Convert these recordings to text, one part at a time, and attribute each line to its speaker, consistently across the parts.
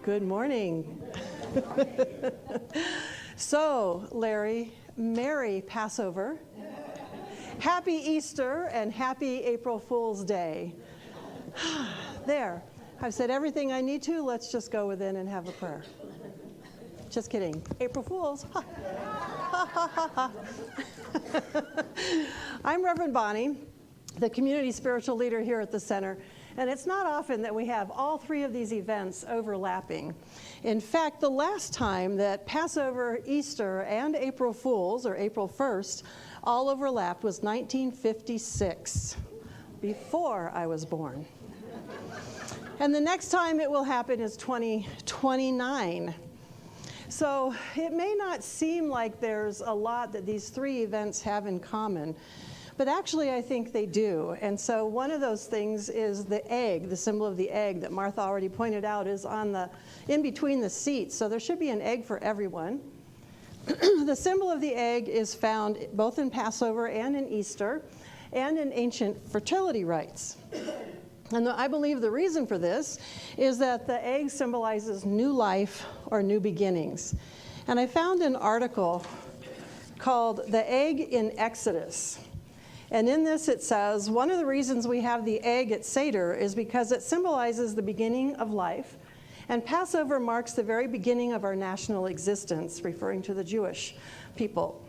Speaker 1: Good morning. So, Larry, Merry Passover, Happy Easter, and Happy April Fool's Day. There, I've said everything I need to. Let's just go within and have a prayer. Just kidding. April Fools. Ha. Ha, ha, ha, ha. I'm Reverend Bonnie, the community spiritual leader here at the center. And it's not often that we have all three of these events overlapping. In fact, the last time that Passover, Easter, and April Fools, or April 1st, all overlapped was 1956, before I was born. And the next time it will happen is 2029. So it may not seem like there's a lot that these three events have in common, but actually I think they do. And so one of those things is the egg, the symbol of the egg that Martha already pointed out is in between the seats. So there should be an egg for everyone. The symbol of the egg is found both in Passover and in Easter and in ancient fertility rites. And I believe the reason for this is that the egg symbolizes new life or new beginnings. And I found an article called The Egg in Exodus. And in this it says, one of the reasons we have the egg at Seder is because it symbolizes the beginning of life. And Passover marks the very beginning of our national existence, referring to the Jewish people.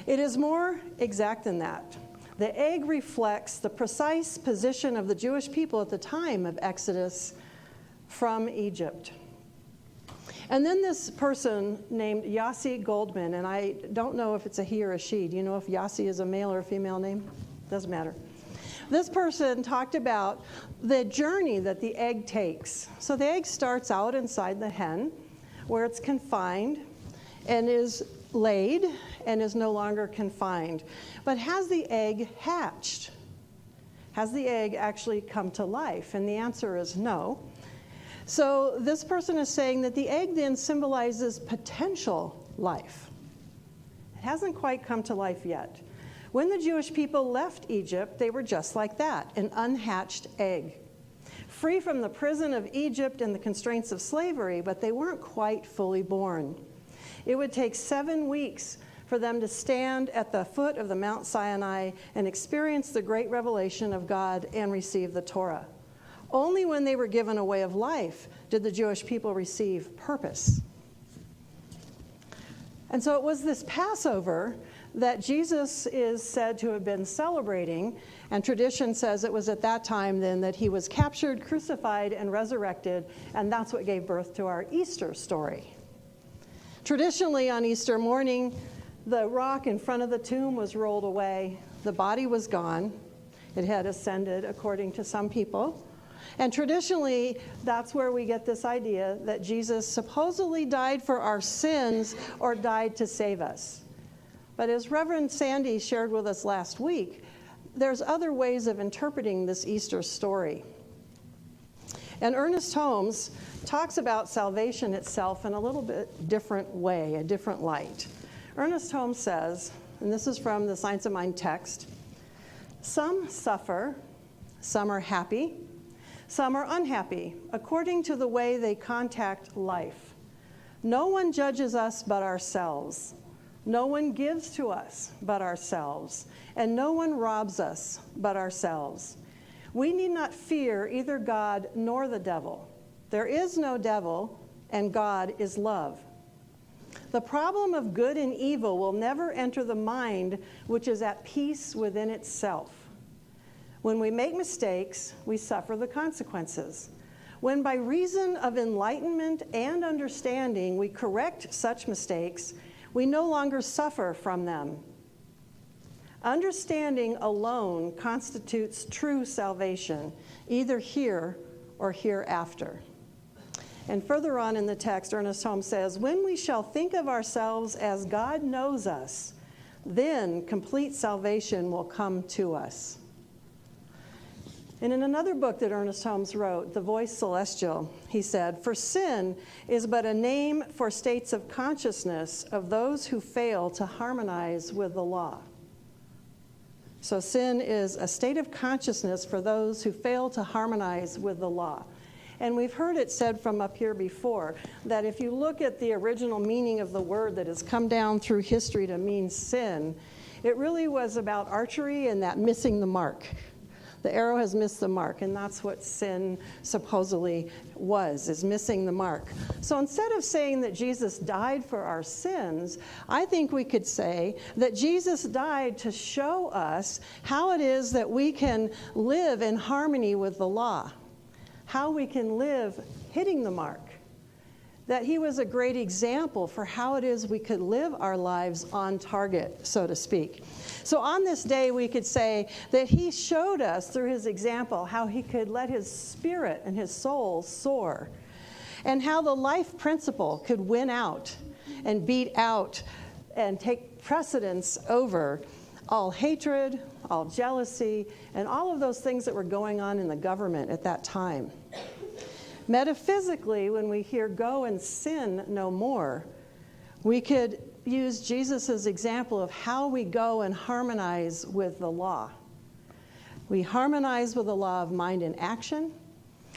Speaker 1: It is more exact than that. The egg reflects the precise position of the Jewish people at the time of Exodus from Egypt. And then this person named Yossi Goldman, and I don't know if it's a he or a she. Do you know if Yossi is a male or a female name? Doesn't matter. This person talked about the journey that the egg takes. So the egg starts out inside the hen, where it's confined and is laid and is no longer confined. But has the egg hatched? Has the egg actually come to life? And the answer is no. So this person is saying that the egg then symbolizes potential life. It hasn't quite come to life yet. When the Jewish people left Egypt, they were just like that, an unhatched egg. Free from the prison of Egypt and the constraints of slavery, but they weren't quite fully born. It would take 7 weeks for them to stand at the foot of the Mount Sinai and experience the great revelation of God and receive the Torah. Only when they were given a way of life did the Jewish people receive purpose. And so it was this Passover that Jesus is said to have been celebrating, and tradition says it was at that time then that he was captured, crucified, and resurrected, and that's what gave birth to our Easter story. Traditionally on Easter morning, the rock in front of the tomb was rolled away. The body was gone. It had ascended, according to some people. And traditionally, that's where we get this idea that Jesus supposedly died for our sins or died to save us. But as Reverend Sandy shared with us last week, there's other ways of interpreting this Easter story. And Ernest Holmes talks about salvation itself in a little bit different way, a different light. Ernest Holmes says, and this is from the Science of Mind text, some suffer, some are happy, some are unhappy, according to the way they contact life. No one judges us but ourselves. No one gives to us but ourselves, and no one robs us but ourselves. We need not fear either God nor the devil. There is no devil, and God is love. The problem of good and evil will never enter the mind, which is at peace within itself. When we make mistakes, we suffer the consequences. When by reason of enlightenment and understanding we correct such mistakes, we no longer suffer from them. Understanding alone constitutes true salvation, either here or hereafter. And further on in the text, Ernest Holmes says, when we shall think of ourselves as God knows us, then complete salvation will come to us. And in another book that Ernest Holmes wrote, The Voice Celestial, he said, for sin is but a name for states of consciousness of those who fail to harmonize with the law. So sin is a state of consciousness for those who fail to harmonize with the law. And we've heard it said from up here before that if you look at the original meaning of the word that has come down through history to mean sin, it really was about archery and that missing the mark. The arrow has missed the mark, and that's what sin supposedly was, is missing the mark. So instead of saying that Jesus died for our sins, I think we could say that Jesus died to show us how it is that we can live in harmony with the law, how we can live hitting the mark, that he was a great example for how it is we could live our lives on target, so to speak. So on this day, we could say that he showed us through his example how he could let his spirit and his soul soar, and how the life principle could win out and beat out and take precedence over all hatred, all jealousy, and all of those things that were going on in the government at that time. Metaphysically, when we hear go and sin no more, we could use Jesus' example of how we go and harmonize with the law. We harmonize with the law of mind and action.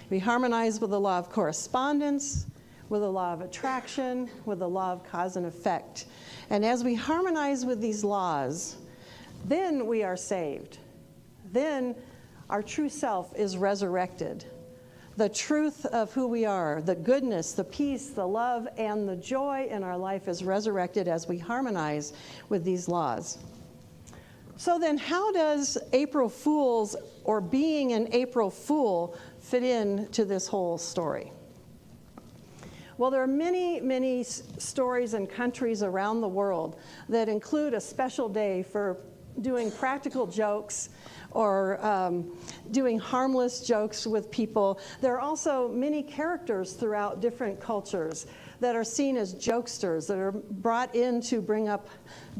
Speaker 1: We harmonize with the law of correspondence, with the law of attraction, with the law of cause and effect. And as we harmonize with these laws, then we are saved. Then our true self is resurrected. The truth of who we are, the goodness, the peace, the love, and the joy in our life is resurrected as we harmonize with these laws. So then how does April Fool's, or being an April Fool, fit into this whole story? Well, there are many, many stories and countries around the world that include a special day for doing practical jokes or doing harmless jokes with people. There are also many characters throughout different cultures that are seen as jokesters, that are brought in to bring up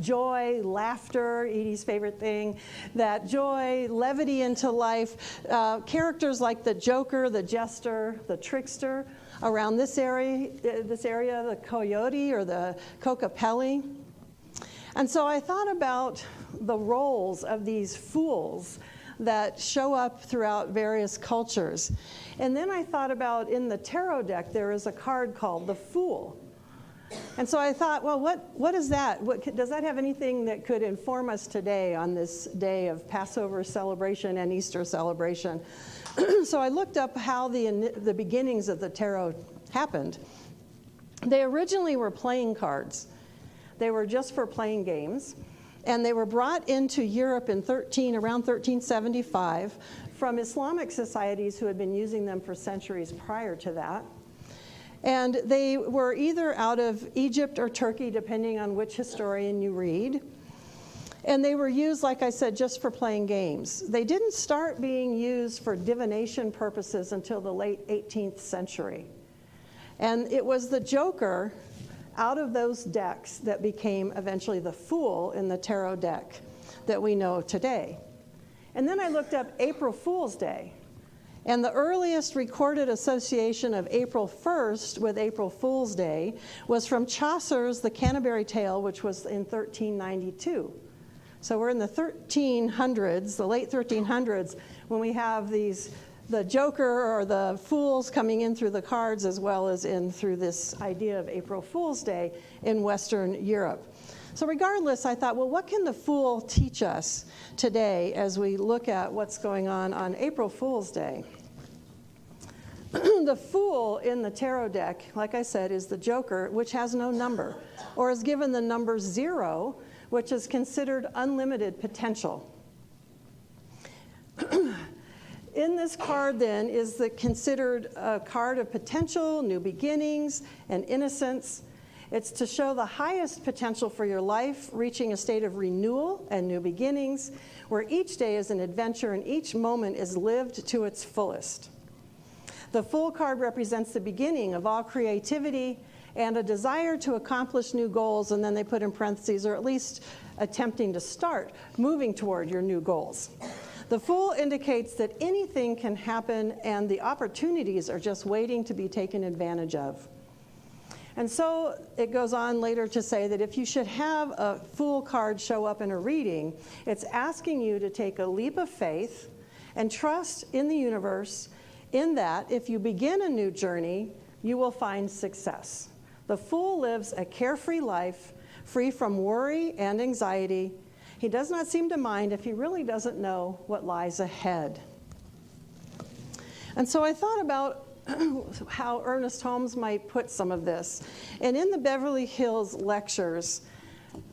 Speaker 1: joy, laughter, Edie's favorite thing, that joy, levity into life. Characters like the joker, the jester, the trickster. Around this area, the coyote or the cocapelli. And so I thought about the roles of these fools that show up throughout various cultures. And then I thought about, in the tarot deck, there is a card called the Fool. And so I thought, well, what is that? Does that have anything that could inform us today on this day of Passover celebration and Easter celebration? So I looked up how the beginnings of the tarot happened. They originally were playing cards. They were just for playing games. And they were brought into Europe in around 1375 from Islamic societies who had been using them for centuries prior to that. And they were either out of Egypt or Turkey, depending on which historian you read. And they were used, like I said, just for playing games. They didn't start being used for divination purposes until the late 18th century. And it was the joker out of those decks that became eventually the Fool in the tarot deck that we know today. And then I looked up April Fool's Day. And the earliest recorded association of April 1st with April Fool's Day was from Chaucer's The Canterbury Tale, which was in 1392. So we're in the 1300s, the late 1300s, when we have the Joker or the fools coming in through the cards, as well as in through this idea of April Fool's Day in Western Europe. So regardless, I thought, well, what can the Fool teach us today as we look at what's going on April Fool's Day? The Fool in the tarot deck, like I said, is the Joker, which has no number, or is given the number 0, which is considered unlimited potential. In this card, then, is considered a card of potential, new beginnings, and innocence. It's to show the highest potential for your life, reaching a state of renewal and new beginnings, where each day is an adventure and each moment is lived to its fullest. The Fool card represents the beginning of all creativity and a desire to accomplish new goals, and then they put in parentheses, or at least attempting to start moving toward your new goals. The Fool indicates that anything can happen and the opportunities are just waiting to be taken advantage of. And so it goes on later to say that if you should have a Fool card show up in a reading, it's asking you to take a leap of faith and trust in the universe, in that if you begin a new journey, you will find success. The fool lives a carefree life, free from worry and anxiety. He does not seem to mind if he really doesn't know what lies ahead. And so I thought about how Ernest Holmes might put some of this. And in the Beverly Hills Lectures,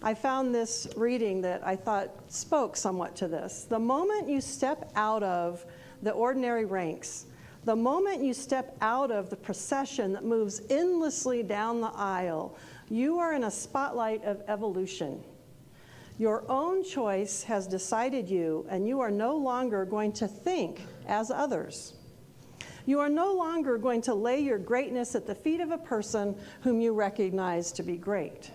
Speaker 1: I found this reading that I thought spoke somewhat to this. The moment you step out of the ordinary ranks, the moment you step out of the procession that moves endlessly down the aisle, you are in a spotlight of evolution. Your own choice has decided you, and you are no longer going to think as others. You are no longer going to lay your greatness at the feet of a person whom you recognize to be great.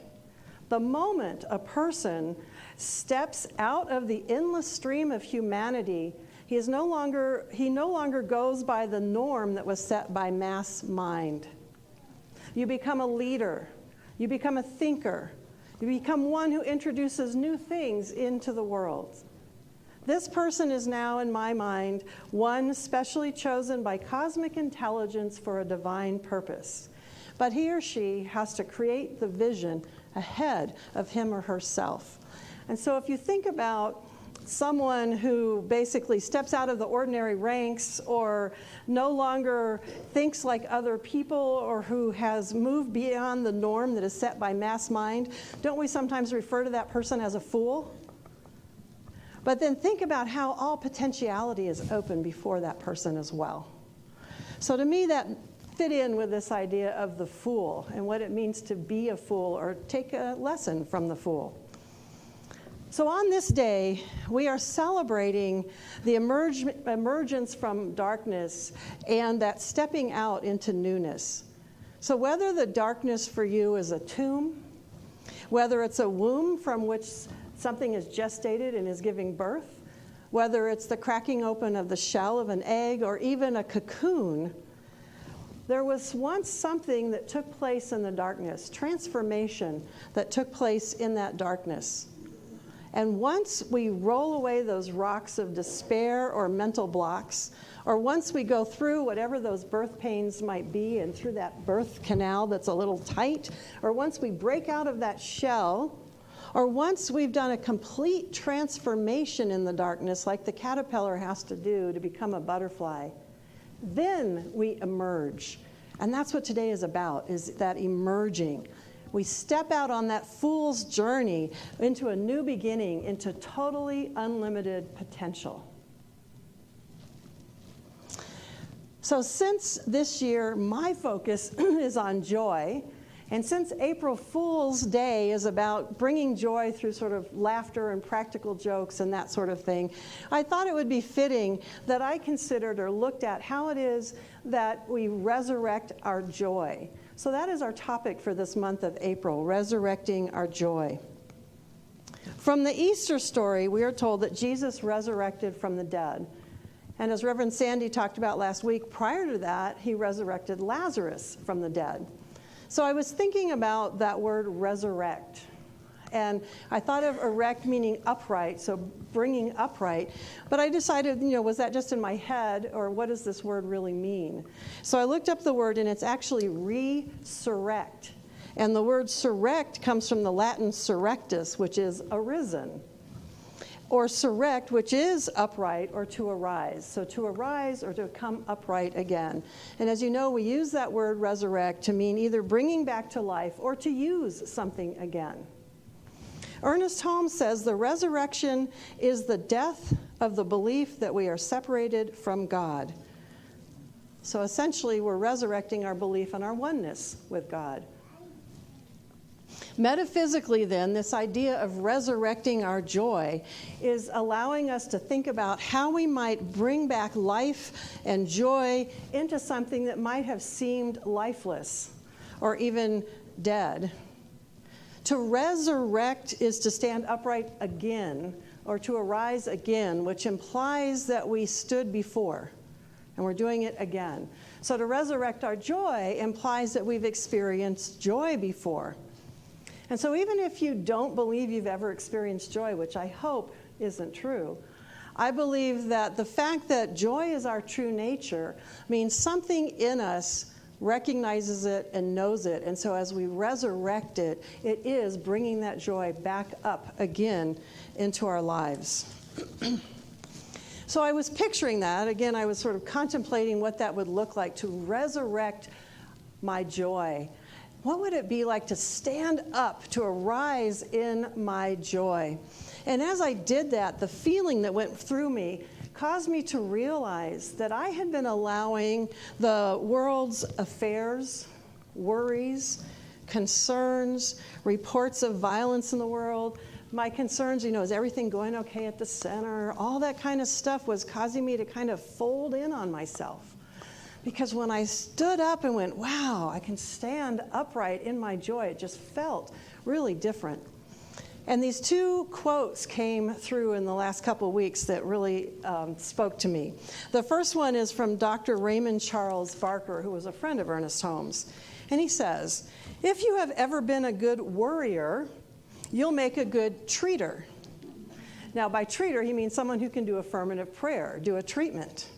Speaker 1: The moment a person steps out of the endless stream of humanity, he no longer goes by the norm that was set by mass mind. You become a leader. You become a thinker. You become one who introduces new things into the world. This person is now, in my mind, one specially chosen by cosmic intelligence for a divine purpose. But he or she has to create the vision ahead of him or herself. And so if you think about someone who basically steps out of the ordinary ranks or no longer thinks like other people or who has moved beyond the norm that is set by mass mind, don't we sometimes refer to that person as a fool? But then think about how all potentiality is open before that person as well. So to me, that fit in with this idea of the fool and what it means to be a fool or take a lesson from the fool. So on this day, we are celebrating the emergence from darkness and that stepping out into newness. So whether the darkness for you is a tomb, whether it's a womb from which something is gestated and is giving birth, whether it's the cracking open of the shell of an egg or even a cocoon, there was once something that took place in the darkness, transformation that took place in that darkness. And once we roll away those rocks of despair or mental blocks, or once we go through whatever those birth pains might be and through that birth canal that's a little tight, or once we break out of that shell, or once we've done a complete transformation in the darkness, like the caterpillar has to do to become a butterfly, then we emerge. And that's what today is about, is that emerging. We step out on that fool's journey into a new beginning, into totally unlimited potential. So since this year, my focus is on joy, and since April Fool's Day is about bringing joy through sort of laughter and practical jokes and that sort of thing, I thought it would be fitting that I considered or looked at how it is that we resurrect our joy. So that is our topic for this month of April, resurrecting our joy. From the Easter story, we are told that Jesus resurrected from the dead. And as Reverend Sandy talked about last week, prior to that, he resurrected Lazarus from the dead. So I was thinking about that word resurrect. And I thought of erect meaning upright, so bringing upright. But I decided, was that just in my head, or what does this word really mean? So I looked up the word, and it's actually resurrect. And the word surrect comes from the Latin surrectus, which is arisen. Or surrect, which is upright or to arise. So to arise or to come upright again. And as you know, we use that word resurrect to mean either bringing back to life or to use something again. Ernest Holmes says the resurrection is the death of the belief that we are separated from God. So essentially, we're resurrecting our belief in our oneness with God. Metaphysically, then, this idea of resurrecting our joy is allowing us to think about how we might bring back life and joy into something that might have seemed lifeless or even dead. To resurrect is to stand upright again or to arise again, which implies that we stood before and we're doing it again. So to resurrect our joy implies that we've experienced joy before. And so even if you don't believe you've ever experienced joy, which I hope isn't true, I believe that the fact that joy is our true nature means something in us recognizes it and knows it. And so as we resurrect it, it is bringing that joy back up again into our lives. So I was picturing that. Again, I was sort of contemplating what that would look like to resurrect my joy. What would it be like to stand up, to arise in my joy? And as I did that, the feeling that went through me caused me to realize that I had been allowing the world's affairs, worries, concerns, reports of violence in the world, my concerns, is everything going okay at the center? All that kind of stuff was causing me to kind of fold in on myself. Because when I stood up and went, wow, I can stand upright in my joy, it just felt really different. And these two quotes came through in the last couple of weeks that really spoke to me. The first one is from Dr. Raymond Charles Barker, who was a friend of Ernest Holmes. And he says, if you have ever been a good worrier, you'll make a good treater. Now, by treater, he means someone who can do affirmative prayer, do a treatment.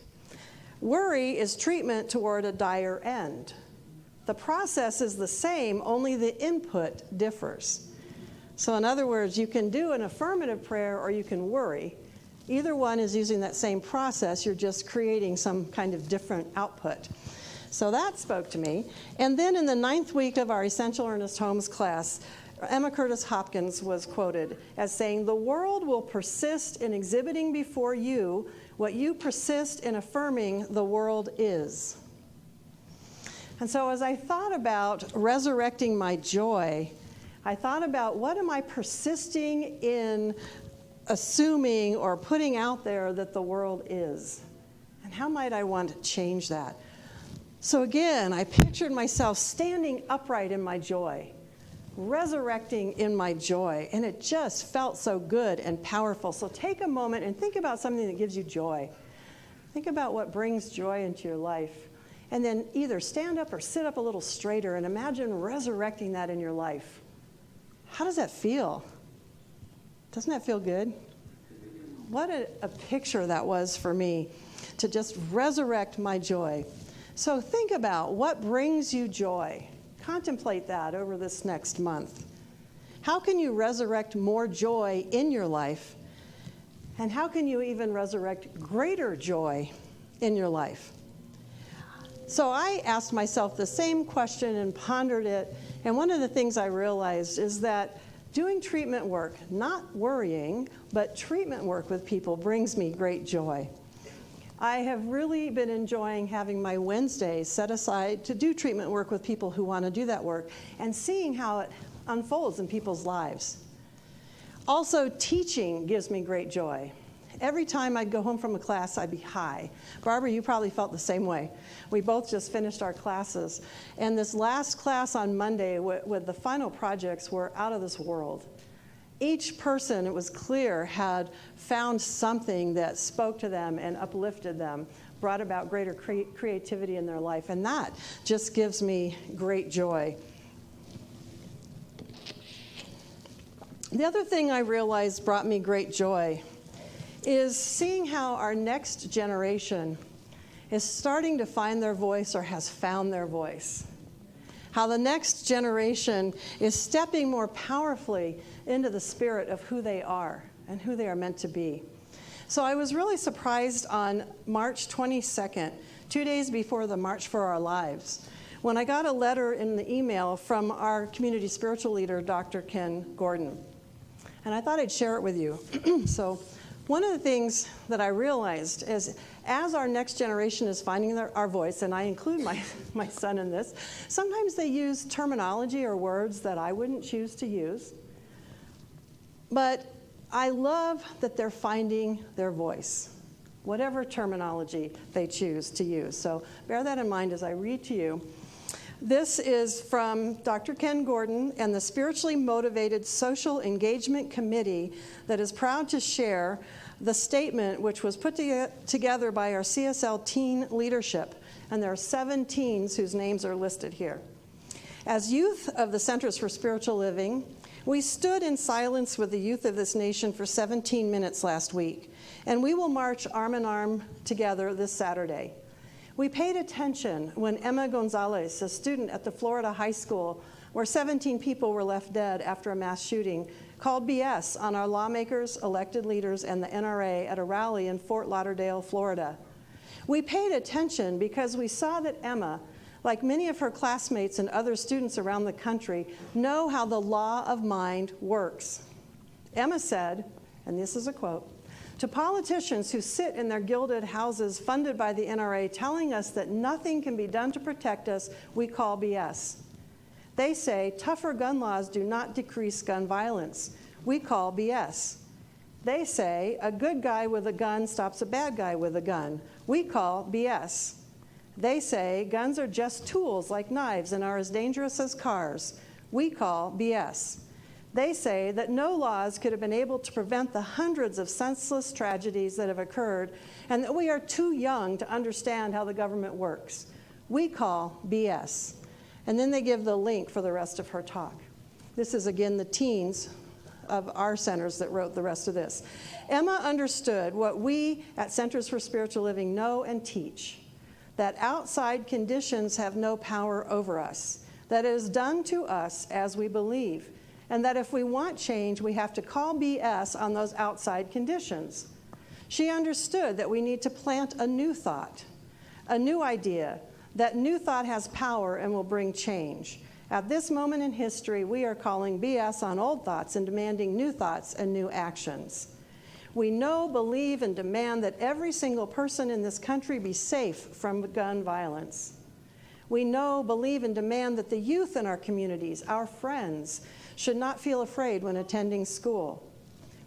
Speaker 1: Worry is treatment toward a dire end. The process is the same, only the input differs. So in other words, you can do an affirmative prayer or you can worry. Either one is using that same process. You're just creating some kind of different output. So that spoke to me. And then in the 9th week of our Essential Ernest Holmes class, Emma Curtis Hopkins was quoted as saying, "The world will persist in exhibiting before you what you persist in affirming the world is." And so as I thought about resurrecting my joy, I thought about what am I persisting in assuming or putting out there that the world is? And how might I want to change that? So again, I pictured myself standing upright in my joy, resurrecting in my joy, and it just felt so good and powerful. So take a moment and think about something that gives you joy. Think about what brings joy into your life. And then either stand up or sit up a little straighter and imagine resurrecting that in your life. How does that feel? Doesn't that feel good? What a picture that was for me, to just resurrect my joy. So think about what brings you joy. Contemplate that over this next month. How can you resurrect more joy in your life? And how can you even resurrect greater joy in your life? So I asked myself the same question and pondered it. And one of the things I realized is that doing treatment work, not worrying, but treatment work with people brings me great joy. I have really been enjoying having my Wednesdays set aside to do treatment work with people who want to do that work and seeing how it unfolds in people's lives. Also, teaching gives me great joy. Every time I'd go home from a class, I'd be high. Barbara, you probably felt the same way. We both just finished our classes. And this last class on Monday with the final projects were out of this world. Each person, it was clear, had found something that spoke to them and uplifted them, brought about greater creativity in their life. And that just gives me great joy. The other thing I realized brought me great joy is seeing how our next generation is starting to find their voice or has found their voice. How the next generation is stepping more powerfully into the spirit of who they are and who they are meant to be. So I was really surprised on March 22nd, 2 days before the March for Our Lives, when I got a letter in the email from our community spiritual leader, Dr. Ken Gordon. And I thought I'd share it with you. So one of the things that I realized is as our next generation is finding our voice, and I include my son in this, sometimes they use terminology or words that I wouldn't choose to use. But I love that they're finding their voice, whatever terminology they choose to use. So bear that in mind as I read to you. This is from Dr. Ken Gordon and the Spiritually Motivated Social Engagement Committee that is proud to share the statement which was put together by our CSL teen leadership. And there are 7 teens whose names are listed here. As youth of the Centers for Spiritual Living, We stood in silence with the youth of this nation for 17 minutes last week, and we will march arm in arm together this Saturday. We paid attention when Emma Gonzalez, a student at the Florida high school where 17 people were left dead after a mass shooting, called BS on our lawmakers, elected leaders, and the NRA at a rally in Fort Lauderdale, Florida. We paid attention because we saw that Emma, like many of her classmates and other students around the country, know how the law of mind works. Emma said, and this is a quote, "To politicians who sit in their gilded houses funded by the NRA telling us that nothing can be done to protect us, we call BS. They say tougher gun laws do not decrease gun violence. We call BS. They say a good guy with a gun stops a bad guy with a gun. We call BS. They say guns are just tools like knives and are as dangerous as cars. We call BS. They say that no laws could have been able to prevent the hundreds of senseless tragedies that have occurred and that we are too young to understand how the government works. We call BS." And then they give the link for the rest of her talk. This is, again, the teens of our centers that wrote the rest of this. Emma understood what we at Centers for Spiritual Living know and teach, that outside conditions have no power over us, that it is done to us as we believe, and that if we want change, we have to call BS on those outside conditions. She understood that we need to plant a new thought, a new idea. That new thought has power and will bring change. At this moment in history, we are calling BS on old thoughts and demanding new thoughts and new actions. We know, believe, and demand that every single person in this country be safe from gun violence. We know, believe, and demand that the youth in our communities, our friends, should not feel afraid when attending school.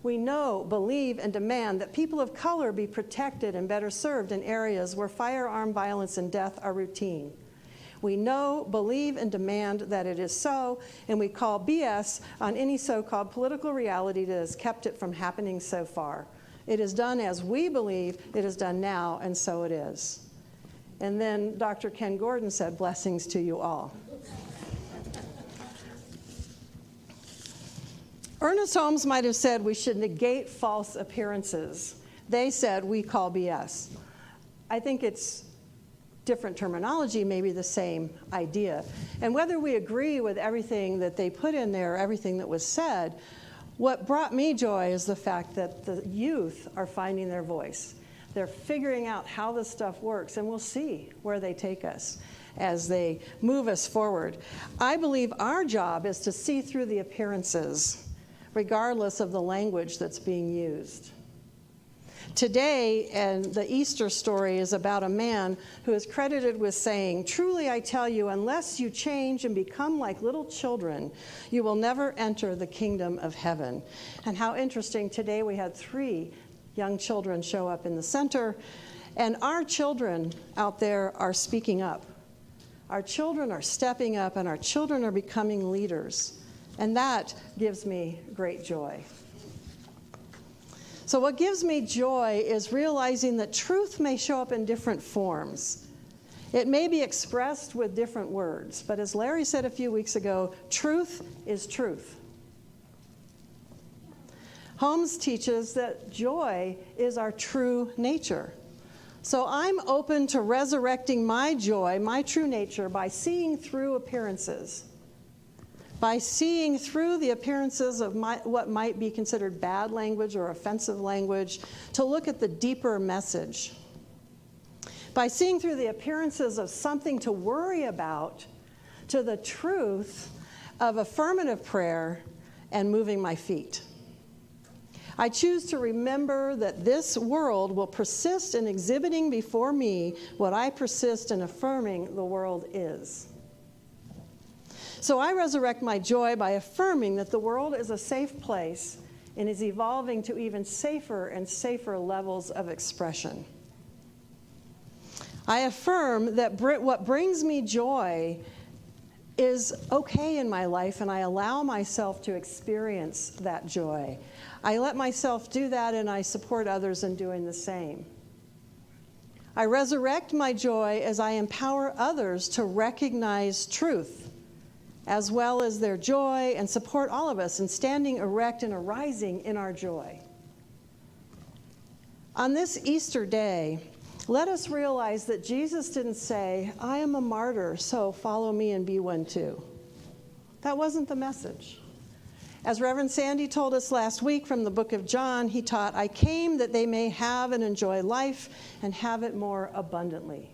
Speaker 1: We know, believe, and demand that people of color be protected and better served in areas where firearm violence and death are routine. We know, believe, and demand that it is so, and we call BS on any so-called political reality that has kept it from happening so far. It is done as we believe, it is done now, and so it is. And then Dr. Ken Gordon said, "Blessings to you all." Ernest Holmes might have said we should negate false appearances. They said we call BS. I think it's different terminology, maybe the same idea. And whether we agree with everything that they put in there, everything that was said, what brought me joy is the fact that the youth are finding their voice. They're figuring out how this stuff works, and we'll see where they take us as they move us forward. I believe our job is to see through the appearances, regardless of the language that's being used. Today, and the Easter story is about a man who is credited with saying, "Truly I tell you, unless you change and become like little children, you will never enter the kingdom of heaven." And how interesting, today we had 3 young children show up in the center, and our children out there are speaking up. Our children are stepping up, and our children are becoming leaders. And that gives me great joy. So what gives me joy is realizing that truth may show up in different forms. It may be expressed with different words, but as Larry said a few weeks ago, truth is truth. Holmes teaches that joy is our true nature. So I'm open to resurrecting my joy, my true nature, by seeing through appearances. By seeing through the appearances of what might be considered bad language or offensive language, to look at the deeper message. By seeing through the appearances of something to worry about, to the truth of affirmative prayer and moving my feet. I choose to remember that this world will persist in exhibiting before me what I persist in affirming the world is. So I resurrect my joy by affirming that the world is a safe place and is evolving to even safer and safer levels of expression. I affirm that what brings me joy is okay in my life, and I allow myself to experience that joy. I let myself do that, and I support others in doing the same. I resurrect my joy as I empower others to recognize truth, as well as their joy, and support all of us in standing erect and arising in our joy. On this Easter day, let us realize that Jesus didn't say, I am a martyr, so follow me and be one too. That wasn't the message. As Reverend Sandy told us last week from the book of John, he taught, I came that they may have and enjoy life and have it more abundantly.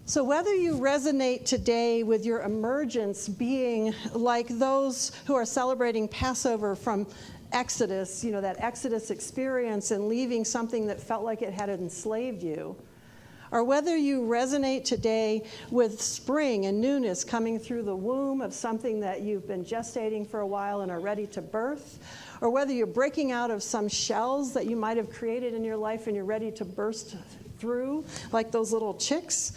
Speaker 1: So whether you resonate today with your emergence being like those who are celebrating Passover from Exodus, that Exodus experience and leaving something that felt like it had enslaved you, or whether you resonate today with spring and newness coming through the womb of something that you've been gestating for a while and are ready to birth, or whether you're breaking out of some shells that you might have created in your life and you're ready to burst through like those little chicks,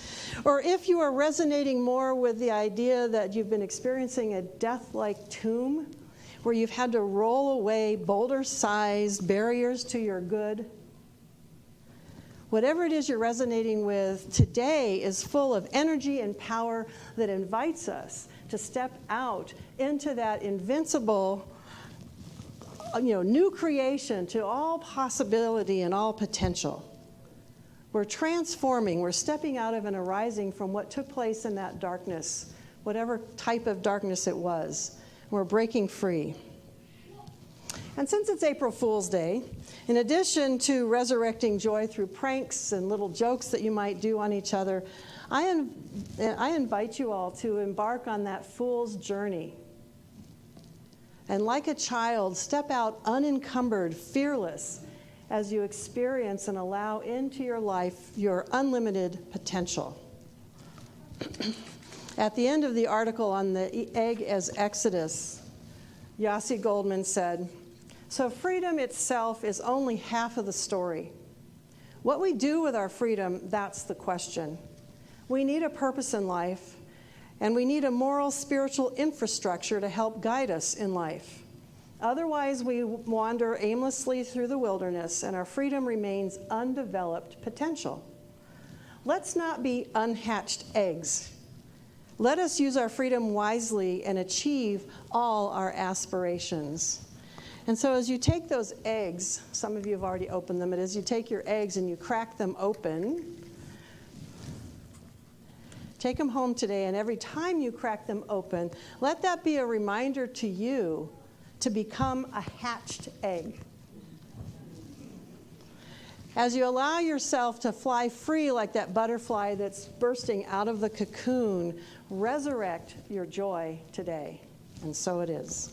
Speaker 1: or if you are resonating more with the idea that you've been experiencing a death-like tomb where you've had to roll away boulder-sized barriers to your good. Whatever it is you're resonating with today is full of energy and power that invites us to step out into that invincible, new creation to all possibility and all potential. We're transforming, we're stepping out of and arising from what took place in that darkness, whatever type of darkness it was. We're breaking free. And since it's April Fool's Day, in addition to resurrecting joy through pranks and little jokes that you might do on each other, I invite you all to embark on that fool's journey. And like a child, step out unencumbered, fearless, as you experience and allow into your life your unlimited potential. At the end of the article on the egg as Exodus, Yossi Goldman said, so freedom itself is only half of the story. What we do with our freedom, that's the question. We need a purpose in life, and we need a moral, spiritual infrastructure to help guide us in life. Otherwise, we wander aimlessly through the wilderness, and our freedom remains undeveloped potential. Let's not be unhatched eggs. Let us use our freedom wisely and achieve all our aspirations. And so as you take those eggs, some of you have already opened them, but as you take your eggs and you crack them open, take them home today, and every time you crack them open, let that be a reminder to you to become a hatched egg. As you allow yourself to fly free like that butterfly that's bursting out of the cocoon, resurrect your joy today. And so it is.